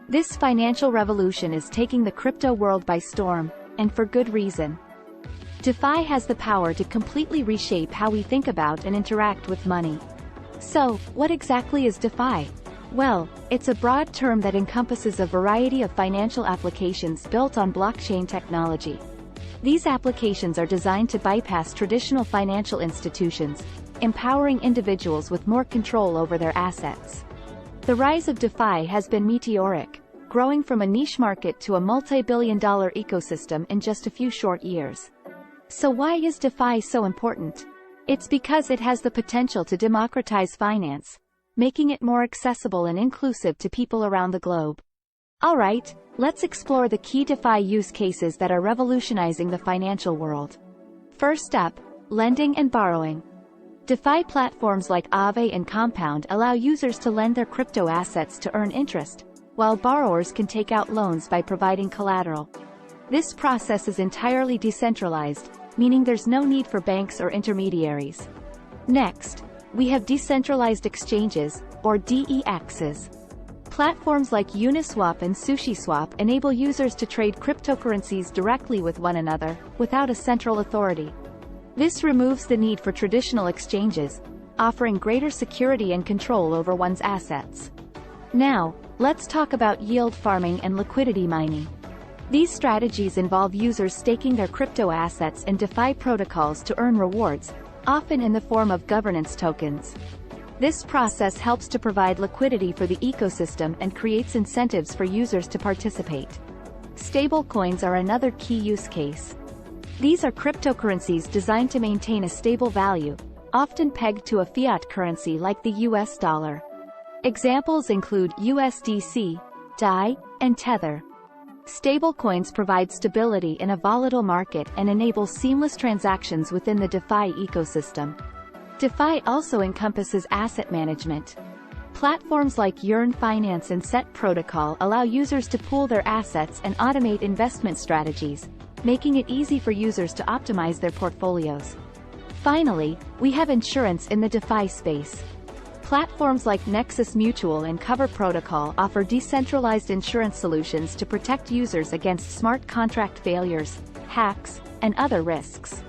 This financial revolution is taking the crypto world by storm, and for good reason. DeFi has the power to completely reshape how we think about and interact with money. So, what exactly is DeFi? Well, it's a broad term that encompasses a variety of financial applications built on blockchain technology. These applications are designed to bypass traditional financial institutions, empowering individuals with more control over their assets. The rise of DeFi has been meteoric, growing from a niche market to a multi-billion-dollar ecosystem in just a few short years. So why is DeFi so important? It's because it has the potential to democratize finance, making it more accessible and inclusive to people around the globe. Alright, let's explore the key DeFi use cases that are revolutionizing the financial world. First up, lending and borrowing. DeFi platforms like Aave and Compound allow users to lend their crypto assets to earn interest, while borrowers can take out loans by providing collateral. This process is entirely decentralized, meaning there's no need for banks or intermediaries. Next, we have decentralized exchanges, or dApps. Platforms like Uniswap and SushiSwap enable users to trade cryptocurrencies directly with one another, without a central authority. This removes the need for traditional exchanges, offering greater security and control over one's assets. Now, let's talk about yield farming and liquidity mining. These strategies involve users staking their crypto assets in DeFi protocols to earn rewards, often in the form of governance tokens. This process helps to provide liquidity for the ecosystem and creates incentives for users to participate. Stablecoins are another key use case. These are cryptocurrencies designed to maintain a stable value, often pegged to a fiat currency like the US dollar. Examples include USDC, DAI, and Tether. Stablecoins provide stability in a volatile market and enable seamless transactions within the DeFi ecosystem. DeFi also encompasses asset management. Platforms like Yearn Finance and Set Protocol allow users to pool their assets and automate investment strategies, making it easy for users to optimize their portfolios. Finally, we have insurance in the DeFi space. Platforms like Nexus Mutual and Cover Protocol offer decentralized insurance solutions to protect users against smart contract failures, hacks, and other risks.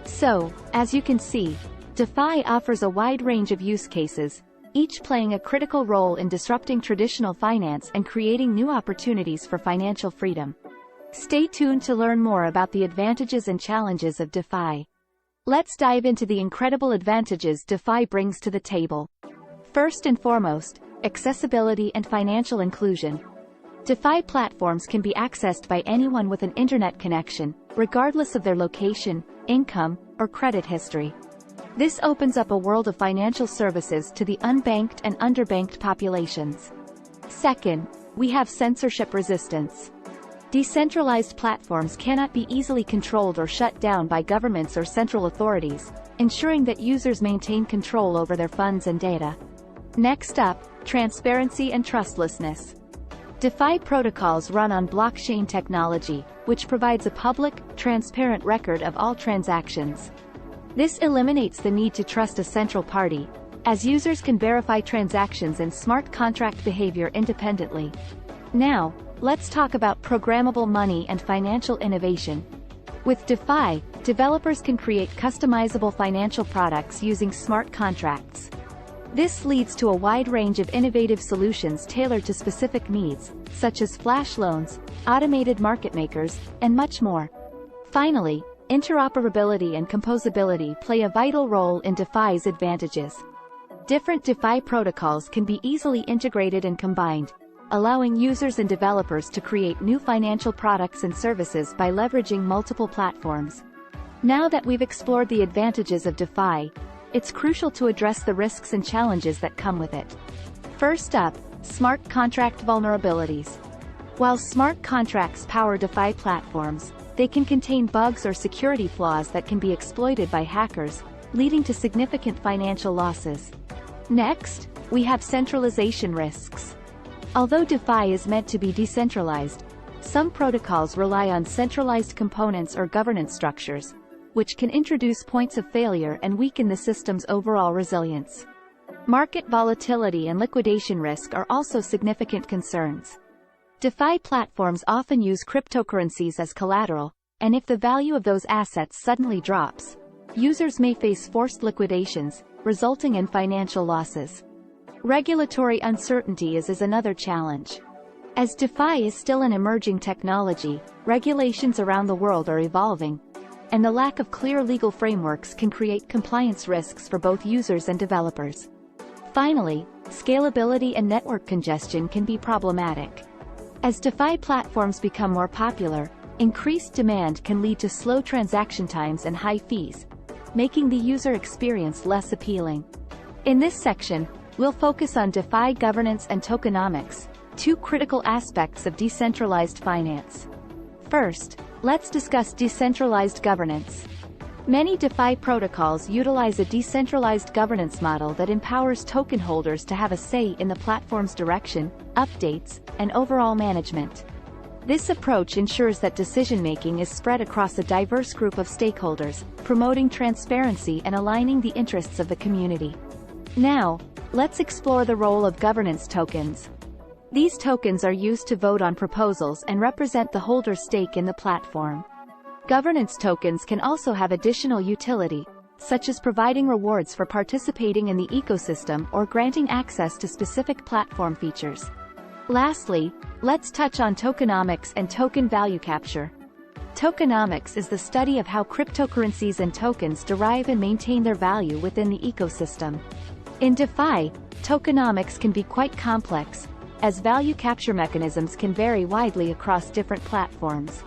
So, as you can see, DeFi offers a wide range of use cases, each playing a critical role in disrupting traditional finance and creating new opportunities for financial freedom. Stay tuned to learn more about the advantages and challenges of DeFi. Let's dive into the incredible advantages DeFi brings to the table. First and foremost, accessibility and financial inclusion. DeFi platforms can be accessed by anyone with an internet connection, regardless of their location, income, or credit history. This opens up a world of financial services to the unbanked and underbanked populations. Second, we have censorship resistance. Decentralized platforms cannot be easily controlled or shut down by governments or central authorities, ensuring that users maintain control over their funds and data. Next up, transparency and trustlessness. DeFi protocols run on blockchain technology, which provides a public, transparent record of all transactions. This eliminates the need to trust a central party, as users can verify transactions and smart contract behavior independently. Now, let's talk about programmable money and financial innovation. With DeFi, developers can create customizable financial products using smart contracts. This leads to a wide range of innovative solutions tailored to specific needs, such as flash loans, automated market makers, and much more. Finally, interoperability and composability play a vital role in DeFi's advantages. Different DeFi protocols can be easily integrated and combined, allowing users and developers to create new financial products and services by leveraging multiple platforms. Now that we've explored the advantages of DeFi, it's crucial to address the risks and challenges that come with it. First up, smart contract vulnerabilities. While smart contracts power DeFi platforms, they can contain bugs or security flaws that can be exploited by hackers, leading to significant financial losses. Next, we have centralization risks. Although DeFi is meant to be decentralized, some protocols rely on centralized components or governance structures, which can introduce points of failure and weaken the system's overall resilience. Market volatility and liquidation risk are also significant concerns. DeFi platforms often use cryptocurrencies as collateral, and if the value of those assets suddenly drops, users may face forced liquidations, resulting in financial losses. Regulatory uncertainty is another challenge. As DeFi is still an emerging technology, regulations around the world are evolving, and the lack of clear legal frameworks can create compliance risks for both users and developers. Finally, scalability and network congestion can be problematic. As DeFi platforms become more popular, increased demand can lead to slow transaction times and high fees, making the user experience less appealing. In this section, we'll focus on DeFi governance and tokenomics, two critical aspects of decentralized finance. First, let's discuss decentralized governance. Many DeFi protocols utilize a decentralized governance model that empowers token holders to have a say in the platform's direction, updates, and overall management. This approach ensures that decision-making is spread across a diverse group of stakeholders, promoting transparency and aligning the interests of the community. Now, let's explore the role of governance tokens. These tokens are used to vote on proposals and represent the holder's stake in the platform. Governance tokens can also have additional utility, such as providing rewards for participating in the ecosystem or granting access to specific platform features. Lastly, let's touch on tokenomics and token value capture. Tokenomics is the study of how cryptocurrencies and tokens derive and maintain their value within the ecosystem. In DeFi, tokenomics can be quite complex, as value capture mechanisms can vary widely across different platforms.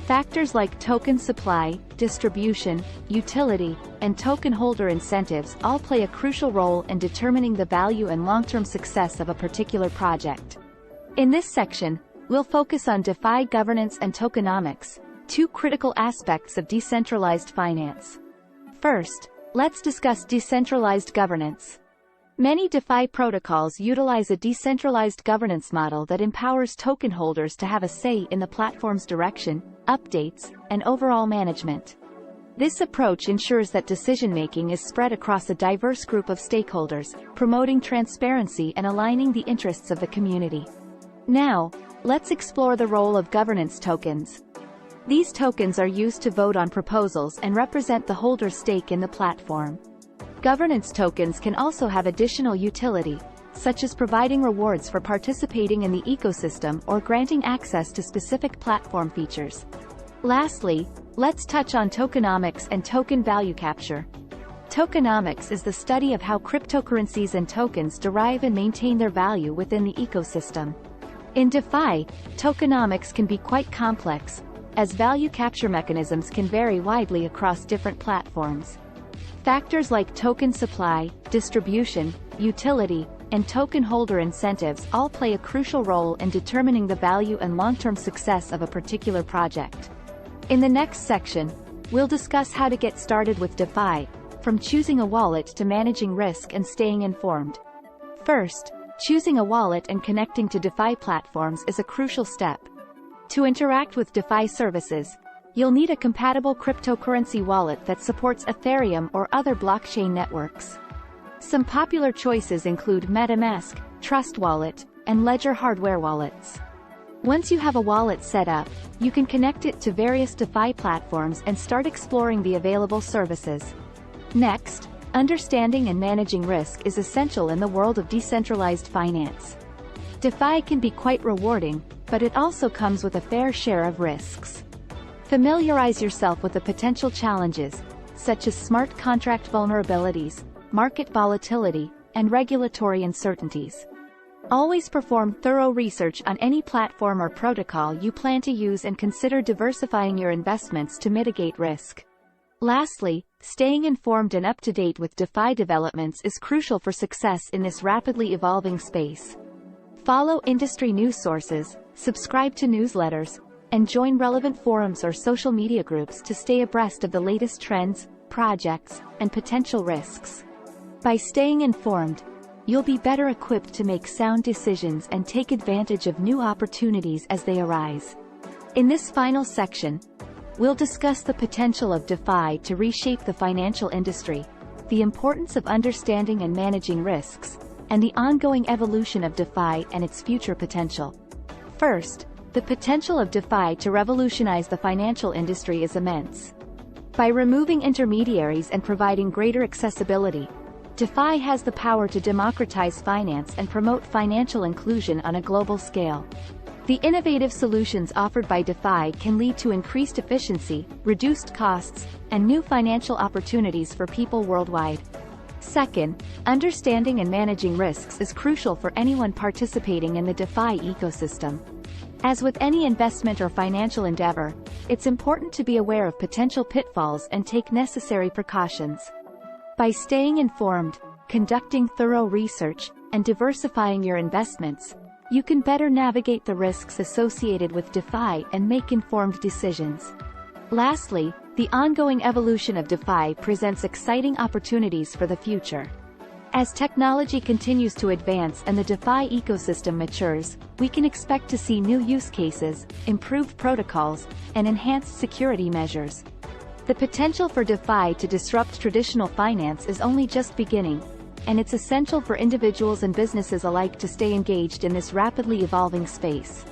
Factors like token supply, distribution, utility, and token holder incentives all play a crucial role in determining the value and long-term success of a particular project. In this section, we'll focus on DeFi governance and tokenomics, two critical aspects of decentralized finance. First, let's discuss decentralized governance. Many DeFi protocols utilize a decentralized governance model that empowers token holders to have a say in the platform's direction, updates, and overall management. This approach ensures that decision-making is spread across a diverse group of stakeholders, promoting transparency and aligning the interests of the community. Now, let's explore the role of governance tokens. These tokens are used to vote on proposals and represent the holder's stake in the platform. Governance tokens can also have additional utility, such as providing rewards for participating in the ecosystem or granting access to specific platform features. Lastly, let's touch on tokenomics and token value capture. Tokenomics is the study of how cryptocurrencies and tokens derive and maintain their value within the ecosystem. In DeFi, tokenomics can be quite complex, as value capture mechanisms can vary widely across different platforms. Factors like token supply, distribution, utility, and token holder incentives all play a crucial role in determining the value and long-term success of a particular project. In the next section, we'll discuss how to get started with DeFi, from choosing a wallet to managing risk and staying informed. First, choosing a wallet and connecting to DeFi platforms is a crucial step. To interact with DeFi services, you'll need a compatible cryptocurrency wallet that supports Ethereum or other blockchain networks. Some popular choices include MetaMask, Trust Wallet, and Ledger hardware wallets. Once you have a wallet set up, you can connect it to various DeFi platforms and start exploring the available services. Next, understanding and managing risk is essential in the world of decentralized finance. DeFi can be quite rewarding, but it also comes with a fair share of risks. Familiarize yourself with the potential challenges, such as smart contract vulnerabilities, market volatility, and regulatory uncertainties. Always perform thorough research on any platform or protocol you plan to use and consider diversifying your investments to mitigate risk. Lastly, staying informed and up-to-date with DeFi developments is crucial for success in this rapidly evolving space. Follow industry news sources, subscribe to newsletters, and join relevant forums or social media groups to stay abreast of the latest trends, projects, and potential risks. By staying informed, you'll be better equipped to make sound decisions and take advantage of new opportunities as they arise. In this final section, we'll discuss the potential of DeFi to reshape the financial industry, the importance of understanding and managing risks, and the ongoing evolution of DeFi and its future potential. First, the potential of DeFi to revolutionize the financial industry is immense. By removing intermediaries and providing greater accessibility, DeFi has the power to democratize finance and promote financial inclusion on a global scale. The innovative solutions offered by DeFi can lead to increased efficiency, reduced costs, and new financial opportunities for people worldwide. Second, understanding and managing risks is crucial for anyone participating in the DeFi ecosystem. As with any investment or financial endeavor, it's important to be aware of potential pitfalls and take necessary precautions. By staying informed, conducting thorough research, and diversifying your investments, you can better navigate the risks associated with DeFi and make informed decisions. Lastly, the ongoing evolution of DeFi presents exciting opportunities for the future. As technology continues to advance and the DeFi ecosystem matures, we can expect to see new use cases, improved protocols, and enhanced security measures. The potential for DeFi to disrupt traditional finance is only just beginning, and it's essential for individuals and businesses alike to stay engaged in this rapidly evolving space.